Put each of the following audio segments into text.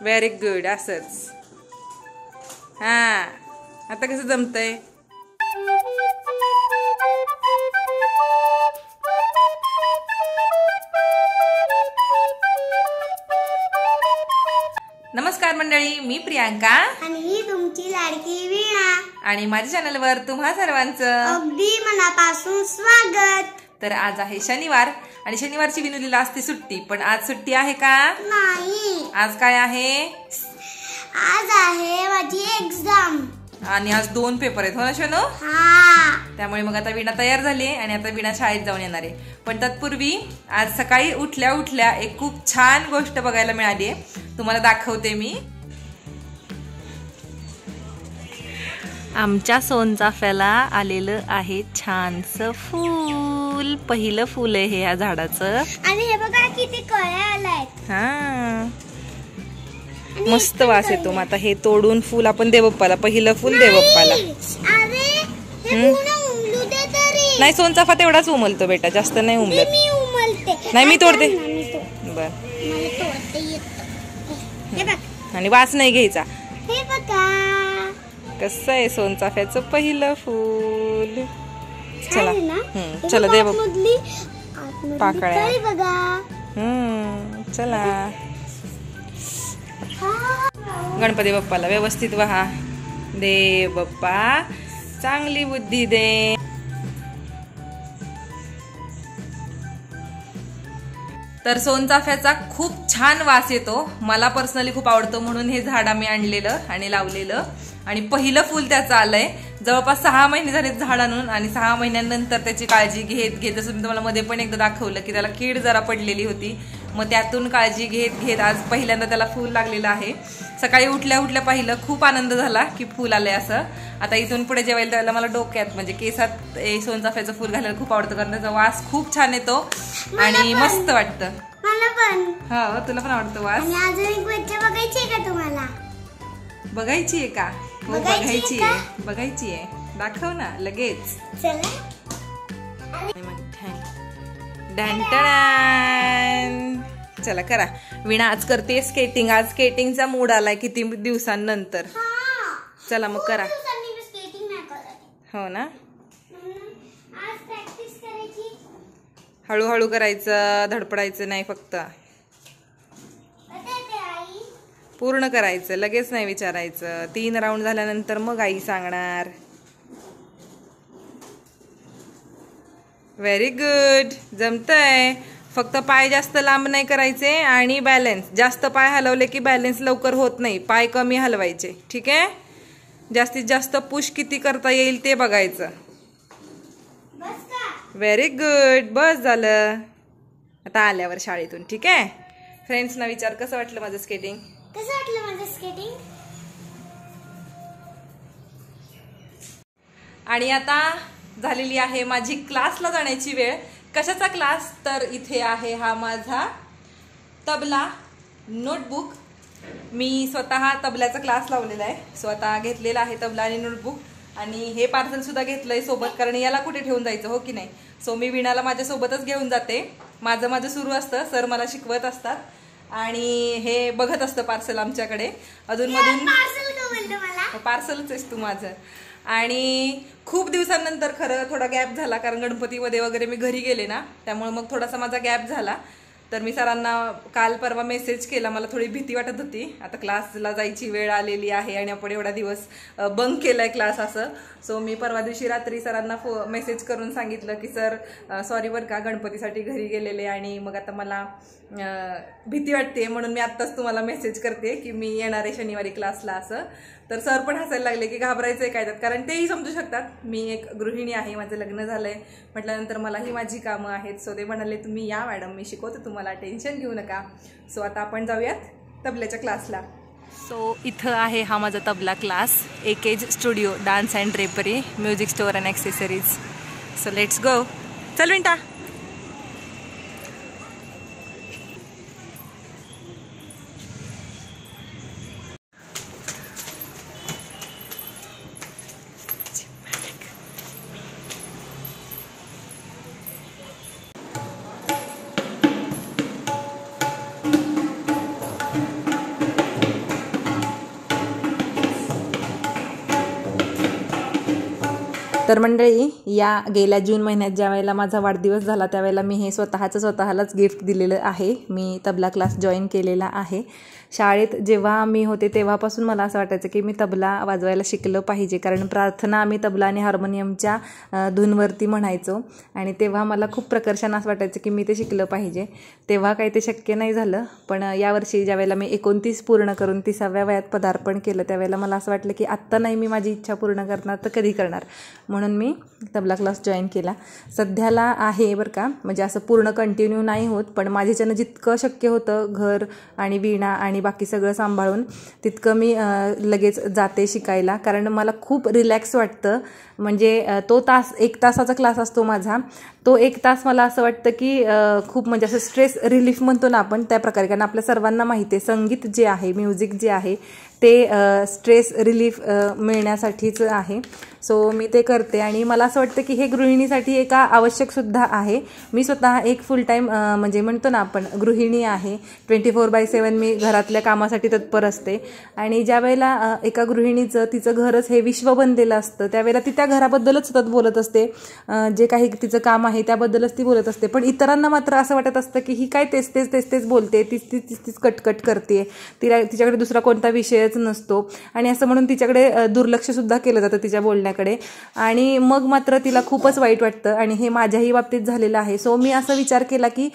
Very good. असंच. हा आता कसं जमतंय? नमस्कार मंडळी, मी प्रियांका आणि ही तुमची लाडकी वीणा आणि माझ्या चॅनलवर तुम्हा सर्वांचं अगदी मनापासून स्वागत. तर आज आहे शनिवार आणि शनिवारची विनुलीला असते सुट्टी, पण आज सुट्टी आहे का? नाही. आज काय आहे? आज आहे माझी एक्झाम आणि आज 2 पेपर आहेत, हो ना शनो? हा. त्यामुळे मग आता वीणा तयार झाली आणि आता वीणा शाळेत जाऊन येणार आहे. पण तत्पूर्वी आज सकाळी उठल्या उठल्या एक खूप छान गोष्ट बघायला मिळाली आहे, तुम्हाला दाखवते मी. आमच्या सोनचाफ्याला आलेलं आहे छानसं फूल. पहिलं फूल आहे हे या झाडाचं. आणि हे बघा किती कळ्या आल्यात. हा मस्त वास येतो. मग आता हे तोडून फूल आपण देव बाप्पाला, पहिलं फूल देव बाप्पाला. अरे हे पूर्ण उमलू दे तरी. नाही, सोनचाफा तेवढाच उमलतो बेटा, जास्त नाही उमलत. मी उमलते. नाही मी तोडते. बर. मला तोडता येतं. हे बघ. आणि वास नाही घ्यायचा. हे बघा कसं आहे सोनचाफ्याचं पहिलं फूल. चला चला देव देव पाकळ्या बघा. चला गणपती बाप्पाला व्यवस्थित वहा. देव बाप्पा चांगली बुद्धी दे. तर सोनचाफ्याचा खूप छान वास येतो. मला पर्सनली खूप आवडतो, म्हणून हे झाड आम्ही आणलेलं आणि लावलेलं. आणि पहिलं फूल त्याचं आलंय. जवळपास 6 महिने झाले झाड आणून, आणि 6 महिन्यानंतर त्याची काळजी घेत घेत, जसं मी तुम्हाला मध्ये पण एकदा दाखवलं की त्याला कीड जरा पडलेली होती, मग त्यातून काळजी घेत घेत आज पहिल्यांदा त्याला फूल लागलेलं आहे. सकाळी उठल्या उठल्या पाहिलं, खूप आनंद झाला की फूल आलंय असं. आता इथून पुढे जेवायला त्याला मला डोक्यात म्हणजे केसात सोनचाफ्याचं फूल घालायला खूप आवडतं, कारण त्याचा वास खूप छान येतो आणि मस्त वाटतं. मला पण. हो, तुला पण आवडतो वास. आणि अजून एक गोष्ट बघायची आहे का तुम्हाला? बघायची आहे का? हो, बघायची आहे. बघायची आहे. दाखव ना लगेच. चला. चला करा. वीणा आज करते स्केटिंग. आज स्केटिंगचा मूड आलाय किती दिवसांनंतर. चला मग करा. हो ना, हळूहळू करायचं, धडपडायचं नाही, फक्त पूर्ण करायचं, लगेच नाही विचारायचं. 3 राऊंड झाल्यानंतर मग आई सांगणार. व्हेरी गुड, जमतंय. फक्त पाय जास्त लांब नाही करायचे आणि बॅलन्स. जास्त पाय हलवले की बॅलन्स लवकर होत नाही. पाय कमी हलवायचे, ठीक आहे? जास्तीत जास्त पुश किती करता येईल ते बघायचं. व्हेरी गुड, बस झालं. आता आल्यावर शाळेतून, ठीक आहे? फ्रेंड्सना विचार, कसं वाटलं माझं स्केटिंग? कसं वाटलं माझं स्केटिंग? आणि आता झालेली आहे माझी क्लासला जाण्याची वेळ. कशाचा क्लास? तर इथे आहे हा माझा तबला, नोटबुक. मी स्वतः तबल्याचा क्लास लावलेला आहे, स्वतः घेतलेला आहे तबला आणि नोटबुक. आणि हे पार्सल सुद्धा घेतलंय सोबत, कारण याला कुठे ठेवून जायचं, हो की नाही? सो मी वीणाला माझ्यासोबतच घेऊन जाते. माझं सुरू असतं, सर मला शिकवत असतात आणि हे बघत असतं पार्सल आमच्याकडे अधूनमधून. पार्सलच आहेस तू माझं. आणि खूप दिवसांनंतर खरं थोडा गॅप झाला, कारण गणपतीमध्ये वगैरे मी घरी गेले ना, त्यामुळे मग थोडासा माझा गॅप झाला. तर मी सरांना काल परवा मेसेज केला. मला थोडी भीती वाटत होती, आता क्लासला जायची वेळ आलेली आहे आणि आपण एवढा दिवस बंक केलाय क्लास असं. सो मी परवा दिवशी रात्री सरांना मेसेज करून सांगितलं की सर सॉरी बरं का, गणपतीसाठी घरी गेलेले आणि मग आता मला भीती वाटते, म्हणून मी आत्ताच तुम्हाला मेसेज करते की मी येणार आहे शनिवारी क्लासला असं. तर सर पण हसायला लागले की घाबरायचं आहे काय त्यात, कारण तेही समजू शकतात मी एक गृहिणी आहे, माझं लग्न झालंय म्हटल्यानंतर मलाही माझी कामं आहेत. सो ते म्हणाले तुम्ही या मॅडम, मी शिकवते तुम्हाला, टेन्शन घेऊ नका. सो आता आपण जाऊयात तबल्याच्या क्लासला. सो इथं आहे हा माझा तबला क्लास, एकेज studio, dance and drapery, music store and accessories. So let's go. चल विंटा. तर मंडळी, या गेल्या जून महिन्यात ज्या वेळेला माझा वाढदिवस झाला त्यावेळेला मी हे स्वतःलाच गिफ्ट दिलेलं आहे. मी तबला क्लास जॉईन केलेला आहे. शाळेत जेव्हा मी होते तेव्हापासून मला असं वाटायचं की मी तबला वाजवायला शिकलं पाहिजे, कारण प्रार्थना आम्ही तबला आणि हार्मोनियमच्या धूनवरती म्हणायचो आणि तेव्हा मला खूप प्रकर्षानं असं वाटायचं की मी ते शिकलं पाहिजे. तेव्हा काही ते शक्य नाही झालं, पण यावर्षी ज्यावेळेला मी 29 पूर्ण करून 30व्या वयात पदार्पण केलं त्यावेळेला मला असं वाटलं की आत्ता नाही मी माझी इच्छा पूर्ण करणार तर कधी करणार, म्हणून मी तबला क्लास जॉईन केला. सध्याला आहे बरं का, म्हणजे असं पूर्ण कंटिन्यू नाही होत, पण माझ्याच्यानं जितकं शक्य होतं घर आणि वीणा आणि बाकी सगळं सांभाळून तितकं मी लगेच जाते शिकायला, कारण मला खूप रिलॅक्स वाटतं. म्हणजे तो तास 1 तासाचा क्लास असतो माझा, तो 1 तास मला असं वाटतं की खूप म्हणजे असं स्ट्रेस रिलीफ म्हणतो ना आपण त्या प्रकारे, कारण आपल्या सर्वांना माहिती आहे संगीत जे आहे, म्युझिक जे आहे ते स्ट्रेस रिलीफ मिळण्यासाठीच आहे. सो मी ते करते आणि मला असं वाटतं की हे गृहिणीसाठी एका आवश्यकसुद्धा आहे. मी स्वतः एक फुल टाईम म्हणजे म्हणतो ना आपण गृहिणी आहे. 24/7 मी घरातल्या कामासाठी तत्पर असते आणि ज्या वेळेला एका गृहिणीचं तिचं घरच हे विश्व बनलेलं असतं त्यावेळेला ती त्या घराबद्दलच सतत बोलत असते, जे काही तिचं काम आहे त्याबद्दलच ती बोलत असते. पण इतरांना मात्र असं वाटत असतं की ही काय तेच बोलते, तीच कटकट करते, तिच्याकडे दुसरा कोणता विषयच नसतो आणि असं म्हणून तिच्याकडे दुर्लक्षसुद्धा केलं जातं तिच्या बोलण्याकडे आणि मग मात्र तिला खूपच वाईट वाटतं आणि हे माझ्याही बाबतीत झालेलं आहे. सो मी असं विचार केला की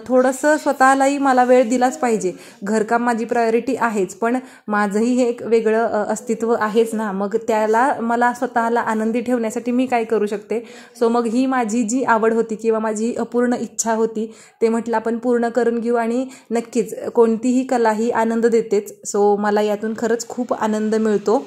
थोडंसं स्वतःलाही मला वेळ दिलाच पाहिजे. घरकाम माझी प्रायोरिटी आहेच, पण माझंही हे एक वेगळं अस्तित्व आहेच ना, मग त्याला मला स्वतःला आनंदी ठेवण्यासाठी मी काय करू शकते. सो मग ही माझी जी आवड होती किंवा माझी अपूर्ण इच्छा होती ते म्हटलं आपण पूर्ण करून घेऊ आणि नक्कीच कोणतीही कला ही आनंद देतेच. सो मला यातून खरंच खूप आनंद मिळतो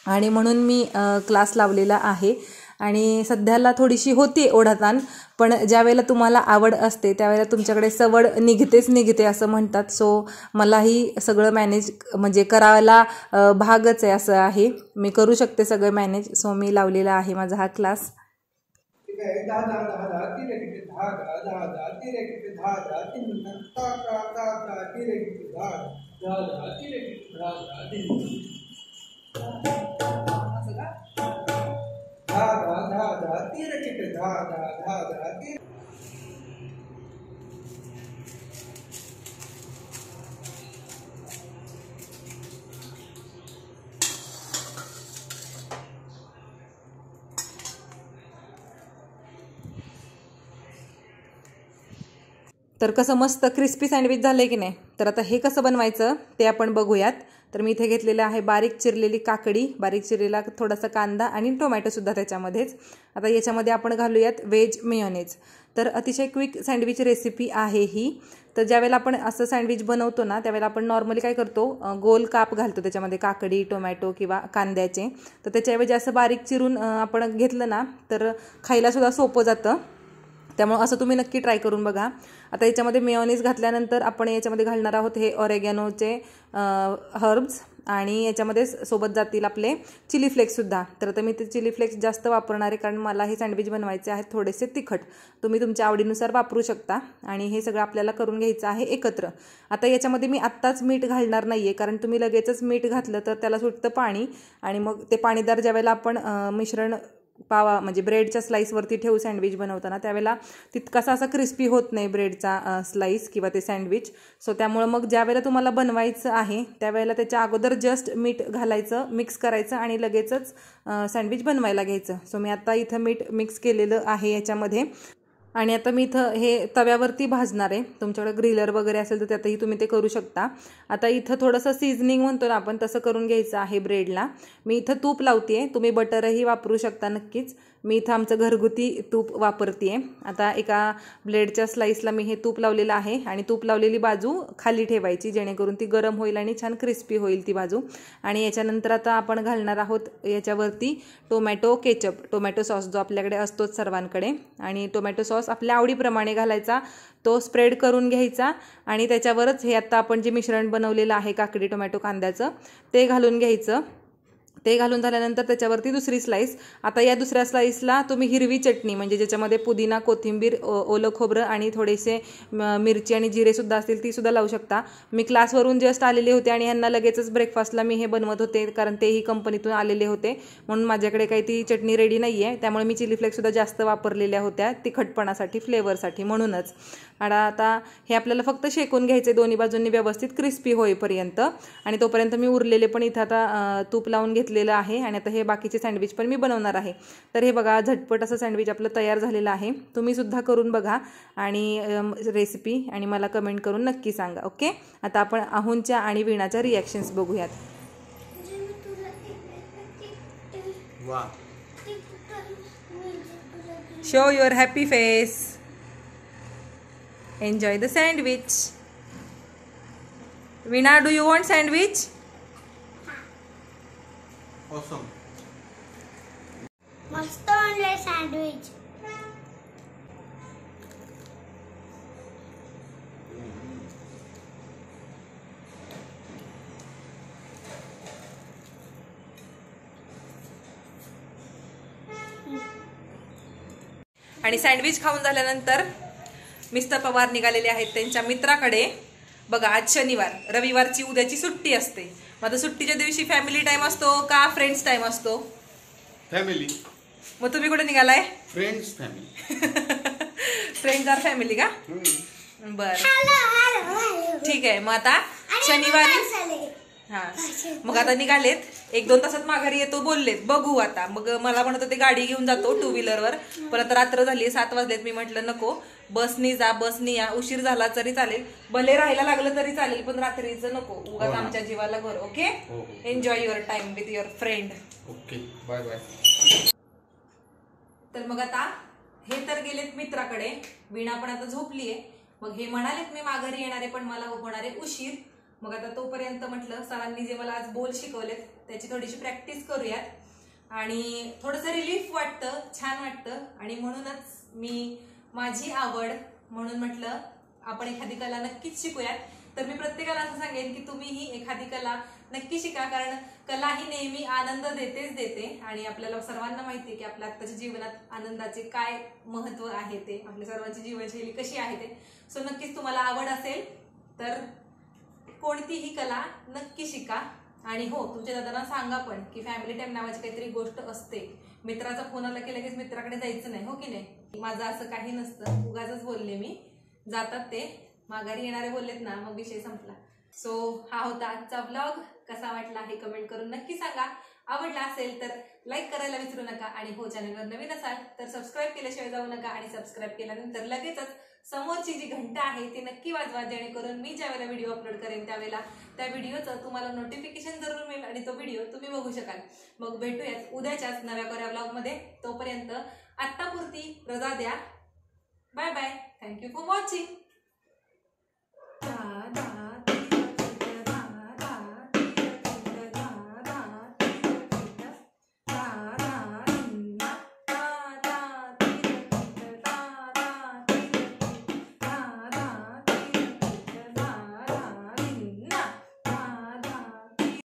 आणि म्हणून मी क्लास लावलेला आहे आणि सध्याला थोडीशी होती ओढाताण, पण ज्यावेळेला तुम्हाला आवड असते त्यावेळेला तुमच्याकडे सवड निघते असं म्हणतात. सो मलाही सगळं मॅनेज म्हणजे करायला भागच आहे असं आहे, मी करू शकते सगळं मॅनेज. सो मी लावलेला आहे माझा हा क्लास. तर कसं मस्त क्रिस्पी सँडविच झालं की नाही. तर आता हे कसं बनवायचं ते आपण बघूयात. तर मी इथे घेतलेलं आहे बारीक चिरलेली काकडी, बारीक चिरलेला थोडासा कांदा आणि टोमॅटोसुद्धा त्याच्यामध्येच. आता याच्यामध्ये आपण घालूयात व्हेज मेयोनेज. तर अतिशय क्विक सँडविच रेसिपी आहे ही. तर ज्यावेळेला आपण असं सँडविच बनवतो ना त्यावेळेला आपण नॉर्मली काय करतो, गोल काप घालतो त्याच्यामध्ये काकडी, टोमॅटो किंवा कांद्याचे. तर त्याच्याऐवजी असं बारीक चिरून आपण घेतलं ना तर खायलासुद्धा सोपं जातं. त्यामुळे असं तुम्ही नक्की ट्राय करून बघा. आता याच्यामध्ये मेयोनीज घातल्यानंतर आपण याच्यामध्ये घालणार आहोत हे ऑरेगॅनोचे हर्ब्स आणि याच्यामध्ये सोबत जातील आपले चिली फ्लेक्ससुद्धा. तर आता मी ते चिली फ्लेक्स जास्त वापरणार आहे कारण मला हे सँडविच बनवायचे आहेत थोडेसे तिखट. तुम्ही तुमच्या आवडीनुसार वापरू शकता आणि हे सगळं आपल्याला करून घ्यायचं आहे एकत्र. आता याच्यामध्ये मी आत्ताच मीठ घालणार नाही आहे कारण तुम्ही लगेचच मीठ घातलं तर त्याला सुटतं पाणी आणि मग ते पाणीदार ज्यावेळेला आपण मिश्रण पावा म्हणजे ब्रेडच्या स्लाईसवरती ठेवू सँडविच बनवताना त्यावेळेला तितकासा असा क्रिस्पी होत नाही ब्रेडचा स्लाईस किंवा ते सँडविच. सो त्यामुळे मग ज्यावेळेला तुम्हाला बनवायचं आहे त्यावेळेला त्याच्या अगोदर जस्ट मीठ घालायचं, मिक्स करायचं आणि लगेचच सँडविच बनवायला घ्यायचं. सो मी आता इथं मीठ मिक्स केलेलं आहे याच्यामध्ये आणि आता मी इथं हे तव्यावरती भाजणार आहे. तुमच्याकडे ग्रिलर वगैरे असेल तर त्यातही तुम्ही ते करू शकता. आता इथं थोडंसं सीझनिंग म्हणतो ना आपण तसं करून घ्यायचं आहे ब्रेडला. मी इथं तूप लावते, तुम्ही बटरही वापरू शकता नक्कीच. मी इथं आमचं घरगुती तूप वापरते. आता एका ब्रेडच्या स्लाईसला मी हे तूप लावलेलं आहे आणि तूप लावलेली बाजू खाली ठेवायची जेणेकरून ती गरम होईल आणि छान क्रिस्पी होईल ती बाजू. आणि याच्यानंतर आता आपण घालणार आहोत याच्यावरती टोमॅटो केचप, टोमॅटो सॉस जो आपल्याकडे असतोच सर्वांकडे. आणि टोमॅटो सॉस आपल्या आवडीप्रमाणे घालायचा, तो स्प्रेड करून घ्यायचा आणि त्याच्यावरच हे आता आपण जे मिश्रण बनवलेलं आहे काकडी, टोमॅटो, कांद्याचं ते घालून घ्यायचं. ते घालून झाल्यानंतर त्याच्यावरती दुसरी स्लाईस. आता या दुसऱ्या स्लाईसला तुम्ही हिरवी चटणी म्हणजे ज्याच्यामध्ये पुदिना, कोथिंबीर, ओलं खोबरं आणि थोडेसे मिरची आणि जिरेसुद्धा असतील तीसुद्धा लावू शकता. मी क्लासवरून जस्ट आलेले होते आणि ह्यांना लगेचच ब्रेकफास्टला मी हे बनवत होते, कारण तेही कंपनीतून आलेले होते म्हणून माझ्याकडे काही ती चटणी रेडी नाही आहे. त्यामुळे मी चिली फ्लेक्ससुद्धा जास्त वापरलेल्या होत्या तिखटपणासाठी, फ्लेवरसाठी म्हणूनच. आणि आता हे आपल्याला फक्त शेकून घ्यायचे दोन्ही बाजूंनी व्यवस्थित क्रिस्पी होईपर्यंत. आणि तोपर्यंत मी उरलेले पण इथं आता तूप लावून घेतलेलं आहे आणि आता हे बाकीचे सँडविच पण मी बनवणार आहे. तर हे बघा झटपट असं सँडविच आपलं तयार झालेलं आहे. तुम्ही सुद्धा करून बघा आणि रेसिपी आणि मला कमेंट करून नक्की सांगा. ओके, आता आपण आहूनच्या आणि वीणाच्या रिॲक्शन्स बघूयात. Show your happy face. Enjoy the sandwich. Veena, do you want sandwich? Awesome. मस्त बनले सँडविच. आणि सँडविच खाऊन झाल्यानंतर मिस्टर पवार निघालेले आहेत त्यांच्या मित्राकडे. बघा आज शनिवार, रविवारची उद्याची सुट्टी असते. मग सुट्टीच्या दिवशी फॅमिली टाइम असतो का फ्रेंड्स टाइम असतो? फॅमिली. मग तुम्ही कुठे निघालाय? Friends family. Friends or family का? बर, ठीक आहे. मग आता शनिवारी मग आता निघालेत, 1-2 तासात माघारी येतो बोललेत. बघू आता. मग मला म्हणत होते गाडी घेऊन जातो 2 व्हीलरवर, पण आता रात्र झाली, 7 वाजलेत. मी म्हटलं नको, बसनी जा, बसनी या. उशीर झाला तरी चालेल, भले राहायला लागलं तरी चालेल, पण रात्रीचं नको, उगाच आमच्या जीवाला घर. Okay, enjoy your time with your friend. Okay, bye bye. तर मग आता हे तर गेलेत मित्राकडे, वीणा पण आता झोपलीये. मग हे म्हणालेत मी माघारी येणारे, पण मला होणारे उशीर. मग आता तोपर्यंत म्हटलं सरांनी जे मला आज बोल शिकवलेत त्याची थोडीशी प्रॅक्टिस करूयात आणि थोडंसं रिलीफ वाटतं, छान वाटतं. आणि म्हणूनच मी माझी आवड म्हणून म्हटलं आपण एखादी कला नक्कीच शिकूयात. तर मी प्रत्येकाला असं सांगेन की तुम्हीही एखादी कला नक्की शिका, कारण कला ही नेहमी आनंद देतेच देते. आणि आपल्याला सर्वांना माहिती आहे की आपल्या आत्ताच्या जीवनात आनंदाचे काय महत्व आहे, ते आपल्या सर्वांची जीवनशैली कशी आहे ते. सो नक्कीच तुम्हाला आवड असेल तर कोणतीही कला नक्की शिका. आणि हो, तुमच्या दादांना सांगा पण की फॅमिली टाइम नावाची काहीतरी गोष्ट असते. मित्राचा फोन आला की लगेच मित्राकडे जायचं नाही, हो की नाही? माझं असं काही नसतं, उगाचच बोलले मी. जातात ते, माघारी येणारे बोललेत ना, मग विषय संपला. सो हा होता आजचा व्लॉग. कसा वाटला हे कमेंट करून नक्की सांगा. आवडला असेल तर लाईक करायला विसरू नका. आणि हो, चॅनलवर नवीन असाल तर सबस्क्राईब केल्याशिवाय जाऊ नका. आणि सबस्क्राईब केल्यानंतर लगेचच समोरची जी घंटा आहे ती नक्की वाजवा, जेणेकरून मी ज्या वेळेला व्हिडिओ अपलोड करेन त्यावेळेला त्या व्हिडिओचं तुम्हाला नोटिफिकेशन जरूर मिळेल आणि तो व्हिडिओ तुम्ही बघू शकाल. मग भेटूयात उद्याच्याच नव्या कोऱ्या व्लॉगमध्ये. तोपर्यंत आत्तापुरती रजा द्या. Bye bye. Thank you for watching.